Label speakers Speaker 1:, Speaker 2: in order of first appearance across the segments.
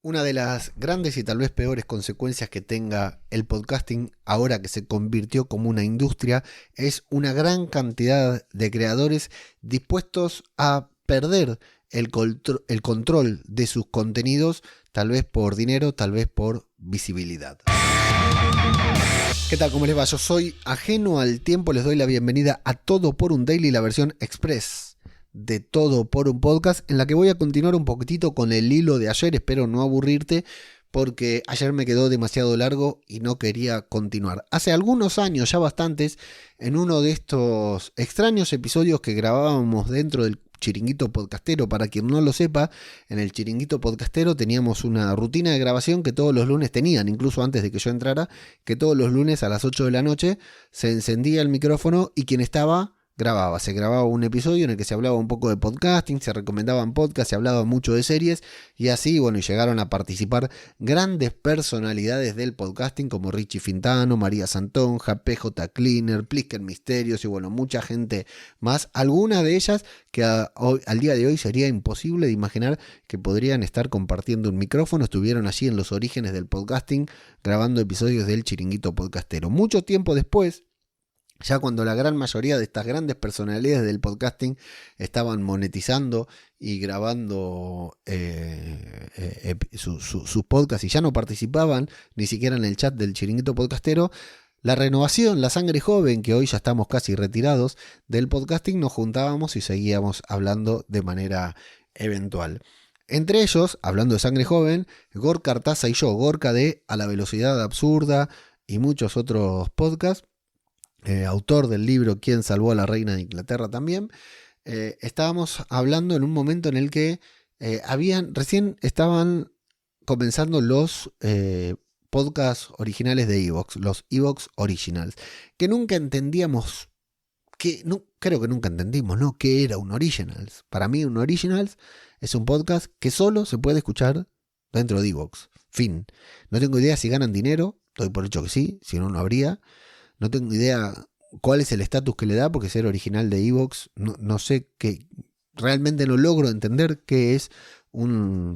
Speaker 1: Una de las grandes y tal vez peores consecuencias que tenga el podcasting ahora que se convirtió como una industria es una gran cantidad de creadores dispuestos a perder el control de sus contenidos, tal vez por dinero, tal vez por visibilidad. ¿Qué tal? ¿Cómo les va? Yo soy Ajeno al Tiempo, les doy la bienvenida a Todo por un Daily, la versión express de Todo por un Podcast, en la que voy a continuar un poquitito con el hilo de ayer. Espero no aburrirte, porque ayer me quedó demasiado largo y no quería continuar. Hace algunos años, ya bastantes, en uno de estos extraños episodios que grabábamos dentro del Chiringuito Podcastero, para quien no lo sepa, en el Chiringuito Podcastero teníamos una rutina de grabación que todos los lunes tenían, incluso antes de que yo entrara, que todos los lunes a las 8 de la noche se encendía el micrófono y quien estaba grababa. Se grababa un episodio en el que se hablaba un poco de podcasting, se recomendaban podcasts, se hablaba mucho de series y así, bueno, y llegaron a participar grandes personalidades del podcasting como Richie Fintano, María Santonja, PJ Cleaner, Plisker Misterios y bueno, mucha gente más. Algunas de ellas que al día de hoy sería imposible de imaginar que podrían estar compartiendo un micrófono. Estuvieron allí en los orígenes del podcasting grabando episodios del Chiringuito Podcastero. Mucho tiempo después, ya cuando la gran mayoría de estas grandes personalidades del podcasting estaban monetizando y grabando sus podcasts y ya no participaban ni siquiera en el chat del Chiringuito Podcastero, la renovación, la sangre joven, que hoy ya estamos casi retirados del podcasting, nos juntábamos y seguíamos hablando de manera eventual. Entre ellos, hablando de sangre joven, Gorka Artaza y yo, Gorka de A la Velocidad Absurda y muchos otros podcasts, autor del libro ¿Quién salvó a la reina de Inglaterra? También, estábamos hablando en un momento en el que recién estaban comenzando los podcasts originales de Evox, los Evox Originals, que nunca entendíamos, creo que nunca entendimos, ¿no?, qué era un Originals. Para mí un Originals es un podcast que solo se puede escuchar dentro de Evox. Fin. No tengo idea si ganan dinero, doy por hecho que sí, si no, no habría. No tengo idea cuál es el estatus que le da, porque ser original de Evox, no sé qué, realmente no logro entender qué es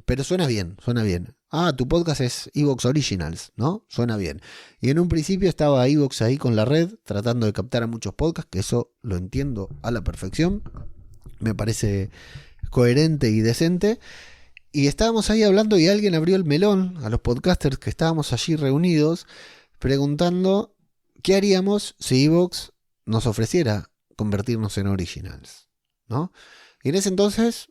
Speaker 1: pero suena bien, suena bien. Ah, tu podcast es Evox Originals, ¿no? Suena bien. Y en un principio estaba Evox ahí con la red, tratando de captar a muchos podcasts, que eso lo entiendo a la perfección. Me parece coherente y decente. Y estábamos ahí hablando y alguien abrió el melón a los podcasters que estábamos allí reunidos, preguntando ¿qué haríamos si Evox nos ofreciera convertirnos en Originals? ¿No? Y en ese entonces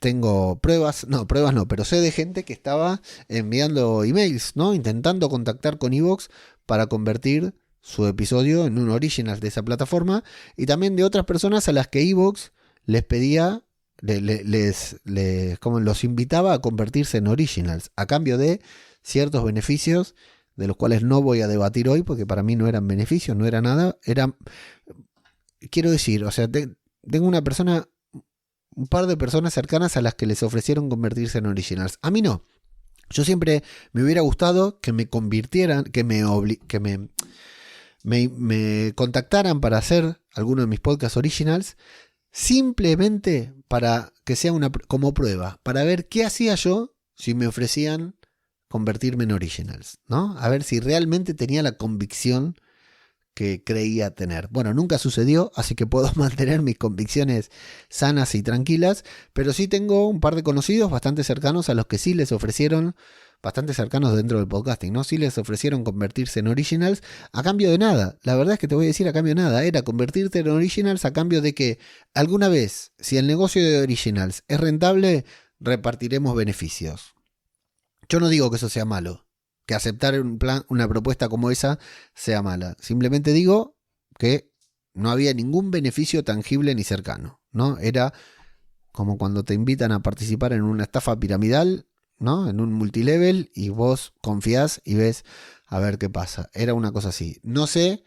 Speaker 1: tengo pruebas no, pero sé de gente que estaba enviando emails, ¿no?, intentando contactar con Evox para convertir su episodio en un Originals de esa plataforma, y también de otras personas a las que Evox les pedía, como los invitaba a convertirse en Originals, a cambio de ciertos beneficios, de los cuales no voy a debatir hoy, porque para mí no eran beneficios, no era nada, quiero decir, o sea, tengo un par de personas cercanas a las que les ofrecieron convertirse en Originals. A mí no. Yo siempre me hubiera gustado que me convirtieran, que me contactaran para hacer alguno de mis podcasts Originals, simplemente para que sea como prueba, para ver qué hacía yo si me ofrecían convertirme en Originals, ¿no? A ver si realmente tenía la convicción que creía tener. Bueno, nunca sucedió, así que puedo mantener mis convicciones sanas y tranquilas, pero sí tengo un par de conocidos bastante cercanos a los que sí les ofrecieron, bastante cercanos dentro del podcasting, ¿no? Sí les ofrecieron convertirse en Originals a cambio de nada. La verdad es que te voy a decir, a cambio de nada. Era convertirte en Originals a cambio de que alguna vez, si el negocio de Originals es rentable, repartiremos beneficios. Yo no digo que eso sea malo, que aceptar una propuesta como esa sea mala. Simplemente digo que no había ningún beneficio tangible ni cercano, ¿no? Era como cuando te invitan a participar en una estafa piramidal, ¿no?, en un multilevel, y vos confiás y ves a ver qué pasa. Era una cosa así. No sé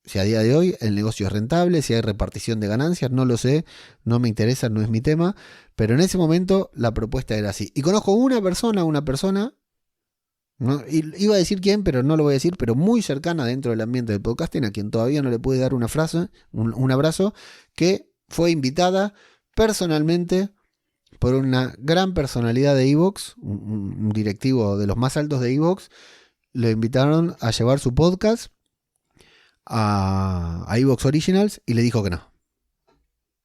Speaker 1: si a día de hoy el negocio es rentable, si hay repartición de ganancias, no lo sé, no me interesa, no es mi tema, pero en ese momento la propuesta era así. Y conozco una persona, ¿no? Iba a decir quién, pero no lo voy a decir, pero muy cercana dentro del ambiente del podcasting, a quien todavía no le pude dar un abrazo, que fue invitada personalmente por una gran personalidad de iVoox, un directivo de los más altos de iVoox. Le invitaron a llevar su podcast a iVoox Originals y le dijo que no.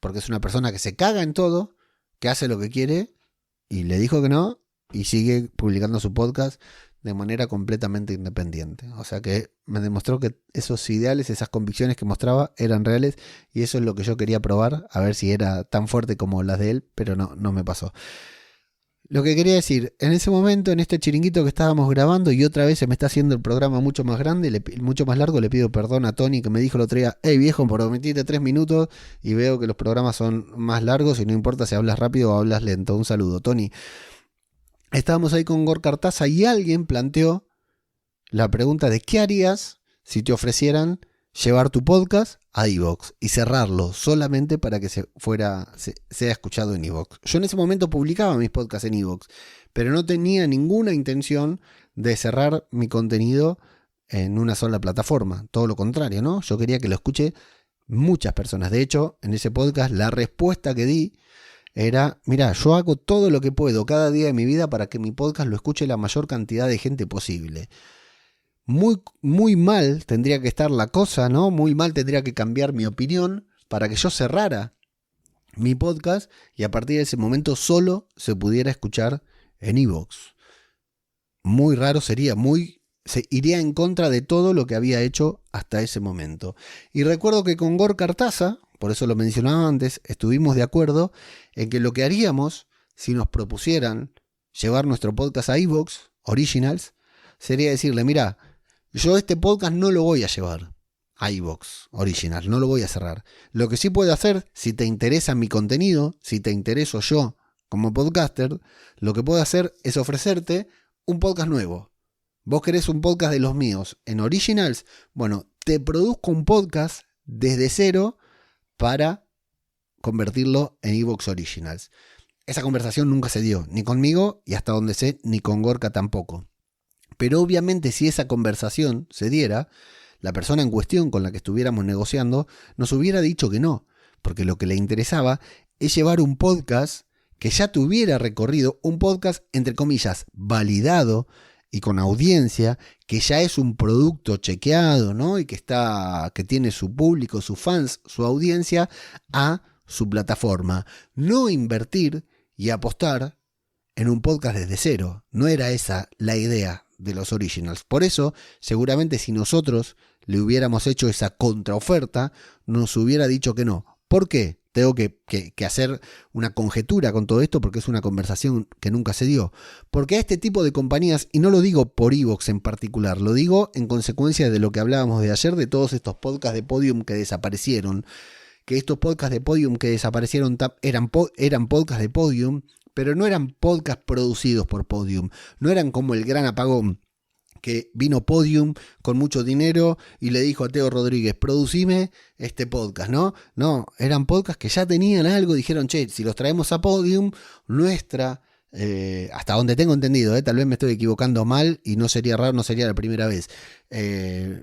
Speaker 1: Porque es una persona que se caga en todo, que hace lo que quiere, y le dijo que no, y sigue publicando su podcast de manera completamente independiente. O sea que me demostró que esos ideales, esas convicciones que mostraba eran reales, y eso es lo que yo quería probar, a ver si era tan fuerte como las de él, pero no me pasó. Lo que quería decir, en ese momento, en este chiringuito que estábamos grabando, y otra vez se me está haciendo el programa mucho más grande, mucho más largo, le pido perdón a Tony, que me dijo el otro día: hey viejo, prometiste 3 minutos, y veo que los programas son más largos, y no importa si hablas rápido o hablas lento. Un saludo, Tony. Estábamos ahí con Gorka Artaza y alguien planteó la pregunta de: ¿qué harías si te ofrecieran llevar tu podcast a iVoox y cerrarlo solamente para que sea escuchado en iVoox? Yo en ese momento publicaba mis podcasts en iVoox, pero no tenía ninguna intención de cerrar mi contenido en una sola plataforma. Todo lo contrario, ¿no? Yo quería que lo escuche muchas personas. De hecho, en ese podcast la respuesta que di era: mira, yo hago todo lo que puedo cada día de mi vida para que mi podcast lo escuche la mayor cantidad de gente posible. Muy, muy mal tendría que estar la cosa, ¿no? Muy mal tendría que cambiar mi opinión para que yo cerrara mi podcast y a partir de ese momento solo se pudiera escuchar en iVoox. Muy raro sería, se iría en contra de todo lo que había hecho hasta ese momento. Y recuerdo que con Gorka Artaza, por eso lo mencionaba antes, estuvimos de acuerdo en que lo que haríamos si nos propusieran llevar nuestro podcast a iVoox Originals sería decirle: mira, yo este podcast no lo voy a llevar a iVoox Originals, no lo voy a cerrar. Lo que sí puedo hacer, si te interesa mi contenido, si te intereso yo como podcaster, lo que puedo hacer es ofrecerte un podcast nuevo. ¿Vos querés un podcast de los míos en Originals? Bueno, te produzco un podcast desde cero para convertirlo en iVoox Originals. Esa conversación nunca se dio, ni conmigo y hasta donde sé, ni con Gorka tampoco. Pero obviamente si esa conversación se diera, la persona en cuestión con la que estuviéramos negociando nos hubiera dicho que no, porque lo que le interesaba es llevar un podcast que ya tuviera recorrido, un podcast entre comillas validado y con audiencia, que ya es un producto chequeado, ¿no? Y que tiene su público, sus fans, su audiencia, a su plataforma. No invertir y apostar en un podcast desde cero. No era esa la idea de los Originals. Por eso, seguramente si nosotros le hubiéramos hecho esa contraoferta, nos hubiera dicho que no. ¿Por qué? Tengo que hacer una conjetura con todo esto porque es una conversación que nunca se dio. Porque a este tipo de compañías, y no lo digo por iVoox en particular, lo digo en consecuencia de lo que hablábamos de ayer, de todos estos podcasts de Podium que desaparecieron, que estos podcasts de Podium que desaparecieron eran podcasts de Podium, pero no eran podcasts producidos por Podium, no eran como el Gran Apagón, que vino Podium con mucho dinero y le dijo a Teo Rodríguez: producime este podcast, ¿no? No, eran podcasts que ya tenían algo, dijeron: che, si los traemos a Podium, hasta donde tengo entendido, tal vez me estoy equivocando mal y no sería raro, no sería la primera vez.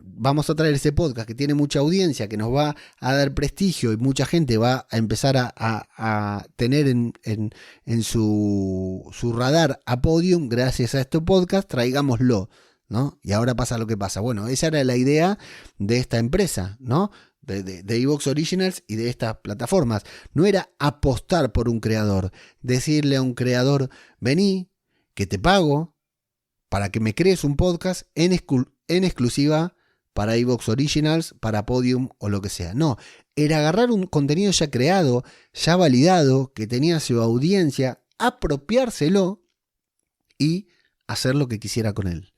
Speaker 1: Vamos a traer ese podcast que tiene mucha audiencia, que nos va a dar prestigio y mucha gente va a empezar a tener en su radar a Podium gracias a este podcast, traigámoslo, ¿no? Y ahora pasa lo que pasa. Bueno, esa era la idea de esta empresa, ¿no? De iVoox Originals y de estas plataformas. No era apostar por un creador, decirle a un creador: vení, que te pago para que me crees un podcast en exclusiva para iVoox Originals, para Podium o lo que sea. No, era agarrar un contenido ya creado, ya validado, que tenía su audiencia, apropiárselo y hacer lo que quisiera con él.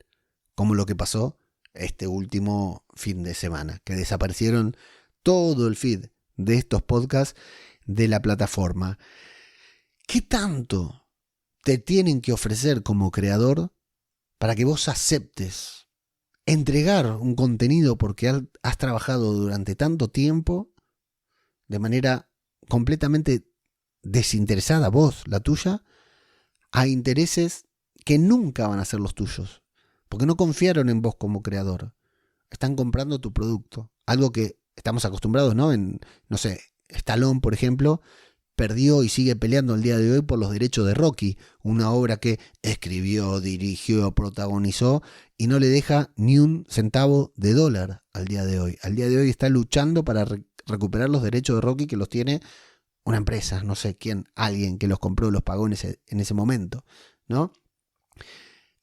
Speaker 1: Como lo que pasó este último fin de semana, que desaparecieron todo el feed de estos podcasts de la plataforma. ¿Qué tanto te tienen que ofrecer como creador para que vos aceptes entregar un contenido porque has trabajado durante tanto tiempo de manera completamente desinteresada, vos, la tuya, a intereses que nunca van a ser los tuyos? Porque no confiaron en vos como creador. Están comprando tu producto. Algo que estamos acostumbrados, ¿no? No sé, Stallone, por ejemplo, perdió y sigue peleando el día de hoy por los derechos de Rocky, una obra que escribió, dirigió, protagonizó y no le deja ni un centavo de dólar al día de hoy. Al día de hoy está luchando para recuperar los derechos de Rocky que los tiene una empresa, no sé quién, alguien que los compró, los pagó en ese momento, ¿no?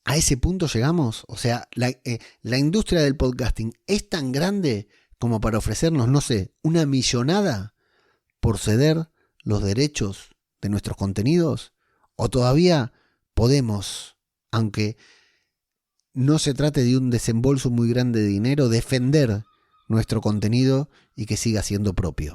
Speaker 1: A ese punto llegamos. O sea, la industria del podcasting es tan grande como para ofrecernos, no sé, una millonada por ceder los derechos de nuestros contenidos. O todavía podemos, aunque no se trate de un desembolso muy grande de dinero, defender nuestro contenido y que siga siendo propio.